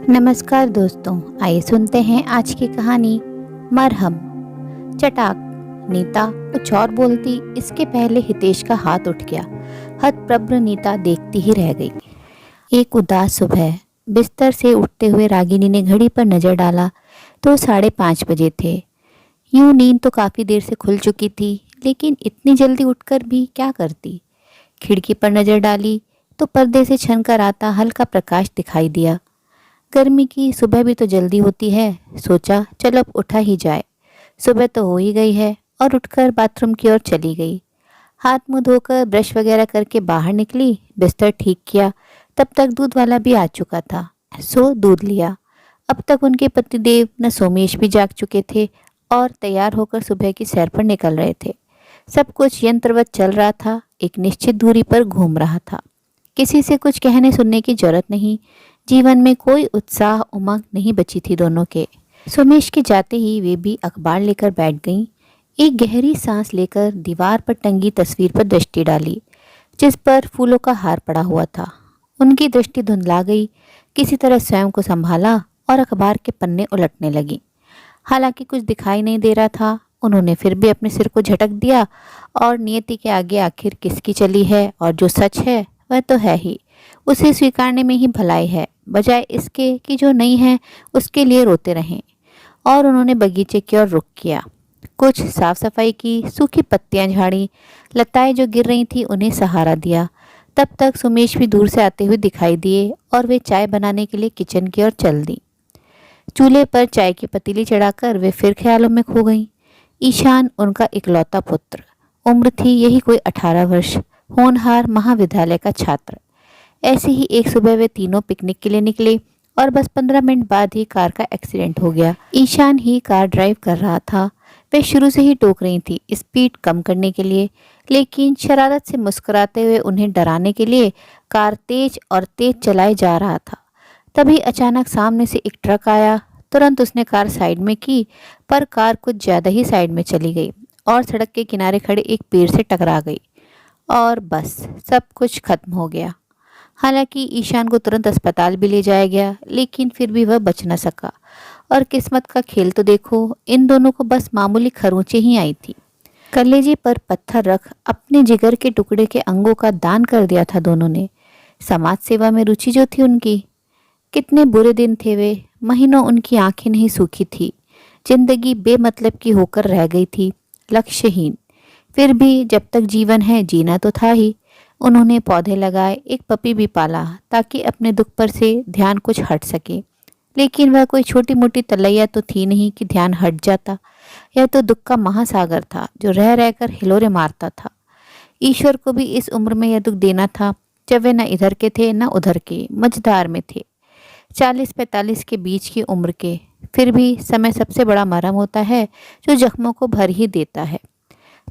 नमस्कार दोस्तों, आइए सुनते हैं आज की कहानी मरहम। चटाक नीता कुछ और बोलती इसके पहले हितेश का हाथ उठ गया। हतप्रभ नीता देखती ही रह गई। एक उदास सुबह बिस्तर से उठते हुए रागिनी ने घड़ी पर नजर डाला तो 5:30 बजे थे। यूं नींद तो काफी देर से खुल चुकी थी, लेकिन इतनी जल्दी उठकर भी क्या करती। खिड़की पर नजर डाली तो पर्दे से छनकर आता हल्का प्रकाश दिखाई दिया। गर्मी की सुबह भी तो जल्दी होती है, सोचा चल अब उठा ही जाए। सुबह तो हो ही गई है और उठकर बाथरूम की ओर चली गई। हाथ मुंह धोकर ब्रश वगैरह करके बाहर निकली, बिस्तर ठीक किया। तब तक दूध वाला भी आ चुका था, सो दूध लिया। अब तक उनके पतिदेव न सोमेश भी जाग चुके थे और तैयार होकर सुबह की सैर पर निकल रहे थे। सब कुछ यंत्रवत चल रहा था, एक निश्चित दूरी पर घूम रहा था। किसी से कुछ कहने सुनने की जरूरत नहीं। जीवन में कोई उत्साह उमंग नहीं बची थी दोनों के। सोमेश के जाते ही वे भी अखबार लेकर बैठ गईं। एक गहरी सांस लेकर दीवार पर टंगी तस्वीर पर दृष्टि डाली, जिस पर फूलों का हार पड़ा हुआ था। उनकी दृष्टि धुंधला गई। किसी तरह स्वयं को संभाला और अखबार के पन्ने उलटने लगी। हालांकि कुछ दिखाई नहीं दे रहा था, उन्होंने फिर भी अपने सिर को झटक दिया और नियति के आगे आखिर किसकी चली है, और जो सच है वह तो है ही, उसे स्वीकारने में ही भलाई है, बजाय इसके कि जो नहीं है उसके लिए रोते रहें। और उन्होंने बगीचे की ओर रुख किया। कुछ साफ सफाई की, सूखी पत्तियां झाड़ी, लताएं जो गिर रही थी उन्हें सहारा दिया। तब तक सुमेश भी दूर से आते हुए दिखाई दिए और वे चाय बनाने के लिए किचन की ओर चल दी। चूल्हे पर चाय की पतीली चढ़ाकर वे फिर ख्यालों में खो गईं। ईशान उनका इकलौता पुत्र, उम्र थी यही कोई 18 वर्ष, होनहार महाविद्यालय का छात्र। ऐसे ही एक सुबह वे तीनों पिकनिक के लिए निकले और बस 15 मिनट बाद ही कार का एक्सीडेंट हो गया। ईशान ही कार ड्राइव कर रहा था। वे शुरू से ही टोक रही थी स्पीड कम करने के लिए, लेकिन शरारत से मुस्कुराते हुए उन्हें डराने के लिए कार तेज और तेज चलाए जा रहा था। तभी अचानक सामने से एक ट्रक आया। तुरंत उसने कार साइड में की, पर कार कुछ ज़्यादा ही साइड में चली गई और सड़क के किनारे खड़े एक पेड़ से टकरा गई और बस सब कुछ खत्म हो गया। हालांकि ईशान को तुरंत अस्पताल भी ले जाया गया, लेकिन फिर भी वह बच न सका। और किस्मत का खेल तो देखो, इन दोनों को बस मामूली खरोंचें ही आई थी। कलेजे पर पत्थर रख अपने जिगर के टुकड़े के अंगों का दान कर दिया था दोनों ने। समाज सेवा में रुचि जो थी उनकी। कितने बुरे दिन थे वे। महीनों उनकी आंखें नहीं सूखी थी। जिंदगी बेमतलब की होकर रह गई थी, लक्ष्यहीन। फिर भी जब तक जीवन है जीना तो था ही। उन्होंने पौधे लगाए, एक पपी भी पाला ताकि अपने दुख पर से ध्यान कुछ हट सके। लेकिन वह कोई छोटी मोटी तलैया तो थी नहीं कि ध्यान हट जाता। यह तो दुख का महासागर था जो रह रहकर हिलोरे मारता था। ईश्वर को भी इस उम्र में यह दुख देना था जब वे न इधर के थे न उधर के, मझधार में थे, 40-45 के बीच की उम्र के। फिर भी समय सबसे बड़ा मरहम होता है जो जख्मों को भर ही देता है।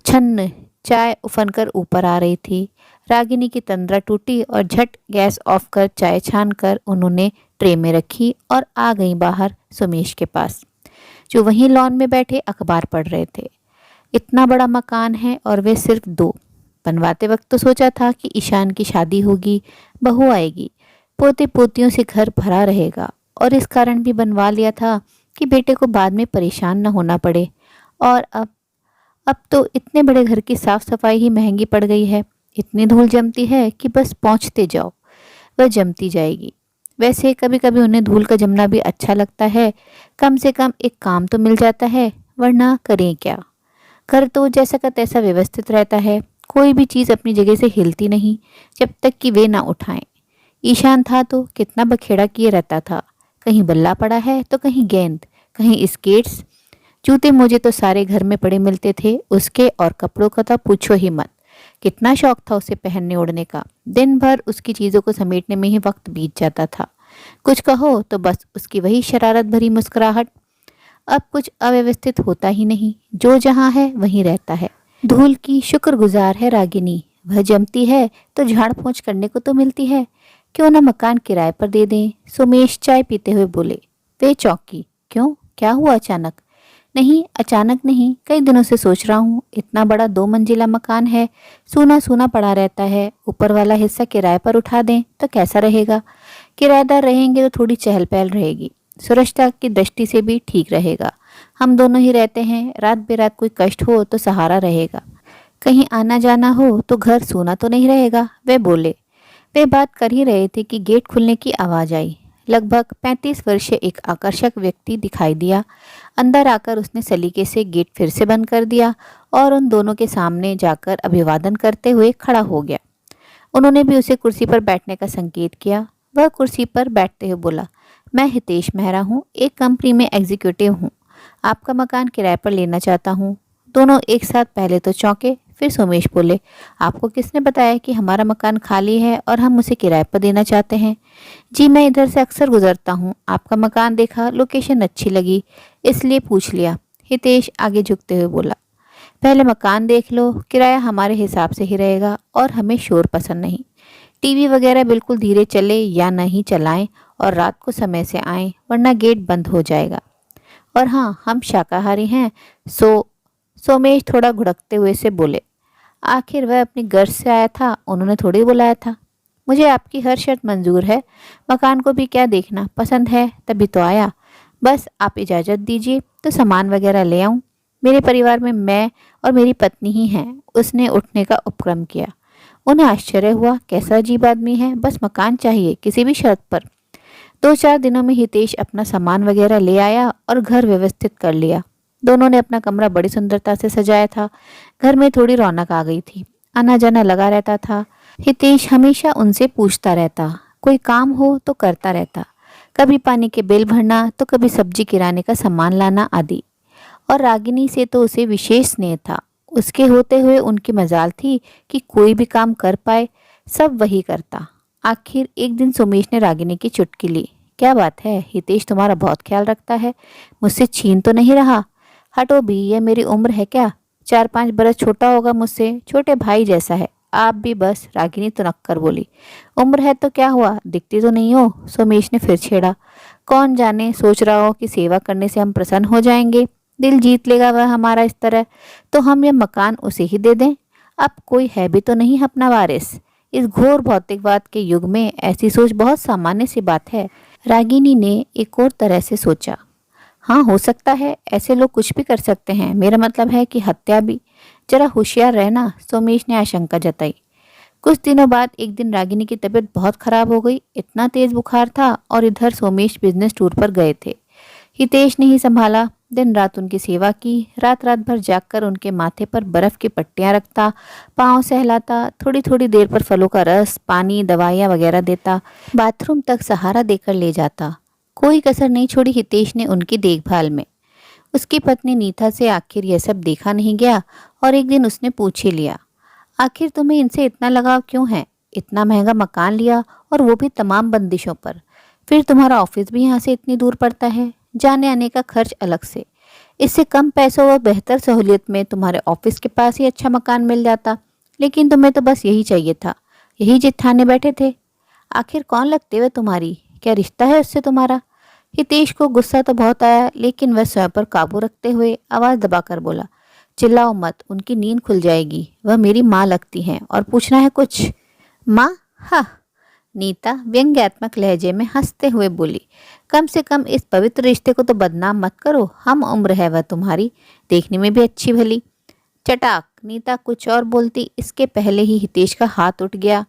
छन्न चाय उफनकर ऊपर आ रही थी। रागिनी की तंद्रा टूटी और झट गैस ऑफ कर चाय छान कर उन्होंने ट्रे में रखी और आ गई बाहर सुमेश के पास, जो वहीं लॉन में बैठे अखबार पढ़ रहे थे। इतना बड़ा मकान है और वे सिर्फ दो। बनवाते वक्त तो सोचा था कि ईशान की शादी होगी, बहू आएगी, पोते पोतियों से घर भरा रहेगा, और इस कारण भी बनवा लिया था कि बेटे को बाद में परेशान न होना पड़े। और अब तो इतने बड़े घर की साफ सफाई ही महंगी पड़ गई है। इतनी धूल जमती है कि बस पहुंचते जाओ, वह जमती जाएगी। वैसे कभी कभी उन्हें धूल का जमना भी अच्छा लगता है। कम से कम एक काम तो मिल जाता है, वरना करें क्या। घर तो जैसा का तैसा व्यवस्थित रहता है, कोई भी चीज़ अपनी जगह से हिलती नहीं जब तक कि वे ना उठाएं। ईशान था तो कितना बखेड़ा किए रहता था। कहीं बल्ला पड़ा है तो कहीं गेंद, कहीं स्केट्स। जूते मोजे तो सारे घर में पड़े मिलते थे उसके, और कपड़ों का तो पूछो ही मत। कितना शौक था उसे पहनने ओढ़ने का। दिन भर उसकी चीज़ों को समेटने में ही वक्त बीत जाता था। कुछ कहो तो बस उसकी वही शरारत भरी मुस्कुराहट। अब कुछ अव्यवस्थित होता ही नहीं, जो जहाँ है वहीं रहता है। धूल की शुक्रगुजार है रागिनी, वह जमती है तो झाड़ पोंछ करने को तो मिलती है। क्यों ना मकान किराए पर दे दें। सुमेश चाय पीते हुए बोले। वे चौंकी। क्यों, क्या हुआ अचानक? नहीं, अचानक नहीं, कई दिनों से सोच रहा हूँ। इतना बड़ा 2 मंजिला मकान है, सूना सूना पड़ा रहता है। ऊपर वाला हिस्सा किराए पर उठा दें तो कैसा रहेगा? किराएदार रहेंगे तो थोड़ी चहल पहल रहेगी, सुरक्षा की दृष्टि से भी ठीक रहेगा। हम दोनों ही रहते हैं, रात बेरात कोई कष्ट हो तो सहारा रहेगा। कहीं आना जाना हो तो घर सूना तो नहीं रहेगा। वे बोले। वे बात कर ही रहे थे कि गेट खुलने की आवाज़ आई। लगभग 35 वर्षीय एक आकर्षक व्यक्ति दिखाई दिया। अंदर आकर उसने सलीके से गेट फिर से बंद कर दिया और उन दोनों के सामने जाकर अभिवादन करते हुए खड़ा हो गया। उन्होंने भी उसे कुर्सी पर बैठने का संकेत किया। वह कुर्सी पर बैठते हुए बोला, मैं हितेश मेहरा हूँ, एक कंपनी में एग्जीक्यूटिव हूँ। आपका मकान किराए पर लेना चाहता हूँ। दोनों एक साथ पहले तो चौंके, फिर सोमेश बोले, आपको किसने बताया कि हमारा मकान खाली है और हम उसे किराए पर देना चाहते हैं? जी मैं इधर से अक्सर गुजरता हूँ, आपका मकान देखा, लोकेशन अच्छी लगी, इसलिए पूछ लिया। हितेश आगे झुकते हुए बोला, पहले मकान देख लो, किराया हमारे हिसाब से ही रहेगा और हमें शोर पसंद नहीं। टीवी वगैरह बिल्कुल धीरे चले या नहीं चलाएं और रात को समय से आएं, वरना गेट बंद हो जाएगा। और हाँ, हम शाकाहारी हैं। सोमेश थोड़ा घुड़कते हुए से बोले, आखिर वह अपनी गर्ज से आया था, उन्होंने थोड़ी बुलाया था। मुझे आपकी हर शर्त मंजूर है, मकान को भी क्या देखना, पसंद है तभी तो आया। बस आप इजाज़त दीजिए तो सामान वगैरह ले आऊँ। मेरे परिवार में मैं और मेरी पत्नी ही हैं। उसने उठने का उपक्रम किया। उन्हें आश्चर्य हुआ, कैसा अजीब आदमी है, बस मकान चाहिए किसी भी शर्त पर। 2-4 दिनों में हितेश अपना सामान वगैरह ले आया और घर व्यवस्थित कर लिया। दोनों ने अपना कमरा बड़ी सुंदरता से सजाया था। घर में थोड़ी रौनक आ गई थी, आना जाना लगा रहता था। हितेश हमेशा उनसे पूछता रहता, कोई काम हो तो करता रहता, कभी पानी के बिल भरना तो कभी सब्जी किराने का सामान लाना आदि। और रागिनी से तो उसे विशेष स्नेह था। उसके होते हुए उनकी मजाल थी कि कोई भी काम कर पाए, सब वही करता। आखिर एक दिन सोमेश ने रागिनी की चुटकी ली। क्या बात है, हितेश तुम्हारा बहुत ख्याल रखता है, मुझसे छीन तो नहीं रहा? हटो भी, यह मेरी उम्र है क्या? 4-5 बरस छोटा होगा मुझसे, छोटे भाई जैसा है। आप भी बस, रागिनी तुनक कर बोली। उम्र है तो क्या हुआ, दिखती तो नहीं हो? सोमेश ने फिर छेड़ा। कौन जाने, सोच रहा हो कि सेवा करने से हम प्रसन्न हो जाएंगे, दिल जीत लेगा वह हमारा इस तरह, तो हम यह मकान उसे ही दे दें। अब कोई है भी तो नहीं अपना वारिस। इस घोर भौतिकवाद के युग में ऐसी सोच बहुत सामान्य सी बात है। रागिनी ने एक और तरह से सोचा। हाँ, हो सकता है, ऐसे लोग कुछ भी कर सकते हैं, मेरा मतलब है कि हत्या भी। जरा होशियार रहना, सोमेश ने आशंका जताई। कुछ दिनों बाद एक दिन रागिनी की तबीयत बहुत खराब हो गई। इतना तेज बुखार था और इधर सोमेश बिजनेस टूर पर गए थे। हितेश ने ही संभाला। दिन रात उनकी सेवा की, रात रात भर जागकर उनके माथे पर बर्फ की पट्टियां रखता, पाँव सहलाता, थोड़ी थोड़ी देर पर फलों का रस, पानी, दवाइयाँ वगैरह देता, बाथरूम तक सहारा देकर ले जाता। कोई कसर नहीं छोड़ी हितेश ने उनकी देखभाल में। उसकी पत्नी नीता से आखिर यह सब देखा नहीं गया और एक दिन उसने पूछ ही लिया, आखिर तुम्हें इनसे इतना लगाव क्यों है? इतना महंगा मकान लिया और वो भी तमाम बंदिशों पर। फिर तुम्हारा ऑफिस भी यहाँ से इतनी दूर पड़ता है, जाने आने का खर्च अलग से। इससे कम पैसों व बेहतर सहूलियत में तुम्हारे ऑफिस के पास ही अच्छा मकान मिल जाता। लेकिन तुम्हें तो बस यही चाहिए था, यही जिद ठाने बैठे थे। आखिर कौन लगते हुए तुम्हारी, क्या रिश्ता है उससे तुम्हारा? हितेश को गुस्सा तो बहुत आया, लेकिन वह स्वयं पर काबू रखते हुए आवाज दबाकर बोला, चिल्लाओ मत, उनकी नींद खुल जाएगी। वह मेरी माँ लगती हैं और पूछना है कुछ? माँ? हाँ। नीता व्यंग्यात्मक लहजे में हंसते हुए बोली, कम से कम इस पवित्र रिश्ते को तो बदनाम मत करो। हम उम्र है वह तुम्हारी, देखने में भी अच्छी भली। चटाक, नीता कुछ और बोलती, इसके पहले ही हितेश का हाथ उठ गया।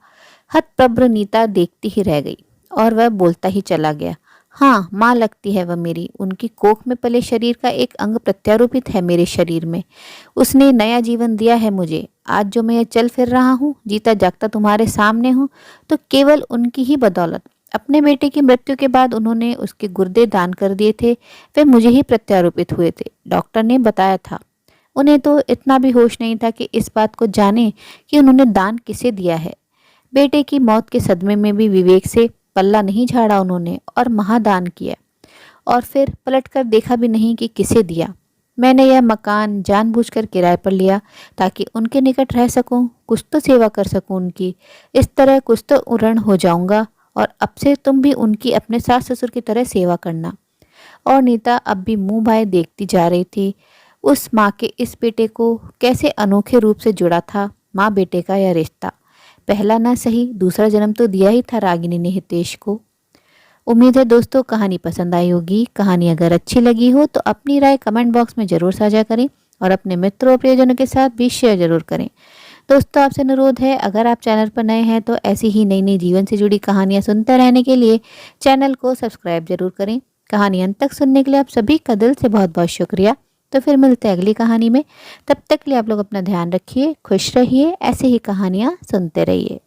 हतप्रभ नीता देखती ही रह गई और वह बोलता ही चला गया, हाँ, माँ लगती है वह मेरी। उनकी कोख में पले शरीर का एक अंग प्रत्यारोपित है मेरे शरीर में। उसने नया जीवन दिया है मुझे। आज जो मैं चल फिर रहा हूँ, जीता जागता तुम्हारे सामने हूँ, तो केवल उनकी ही बदौलत। अपने बेटे की मृत्यु के बाद उन्होंने उसके गुर्दे दान कर दिए थे, वे मुझे ही प्रत्यारोपित हुए थे, डॉक्टर ने बताया था। उन्हें तो इतना भी होश नहीं था कि इस बात को जाने कि उन्होंने दान किसे दिया है। बेटे की मौत के सदमे में भी विवेक से पल्ला नहीं झाड़ा उन्होंने और महादान किया, और फिर पलटकर देखा भी नहीं कि किसे दिया। मैंने यह मकान जानबूझकर किराए पर लिया ताकि उनके निकट रह सकूं, कुछ तो सेवा कर सकूं उनकी। इस तरह कुछ तो ऋण हो जाऊंगा और अब से तुम भी उनकी अपने सास ससुर की तरह सेवा करना। और नीता अब भी मुंह भाए देखती जा रही थी। उस माँ के इस बेटे को कैसे अनोखे रूप से जुड़ा था माँ बेटे का यह रिश्ता। पहला ना सही, दूसरा जन्म तो दिया ही था रागिनी ने हितेश को। उम्मीद है दोस्तों कहानी पसंद आई होगी। कहानी अगर अच्छी लगी हो तो अपनी राय कमेंट बॉक्स में ज़रूर साझा करें और अपने मित्रों और प्रियजनों के साथ भी शेयर ज़रूर करें। दोस्तों आपसे अनुरोध है, अगर आप चैनल पर नए हैं तो ऐसी ही नई नई जीवन से जुड़ी कहानियाँ सुनते रहने के लिए चैनल को सब्सक्राइब जरूर करें। कहानी अंत तक सुनने के लिए आप सभी का दिल से बहुत बहुत शुक्रिया। तो फिर मिलते हैं अगली कहानी में। तब तक के लिए आप लोग अपना ध्यान रखिए, खुश रहिए, ऐसे ही कहानियाँ सुनते रहिए।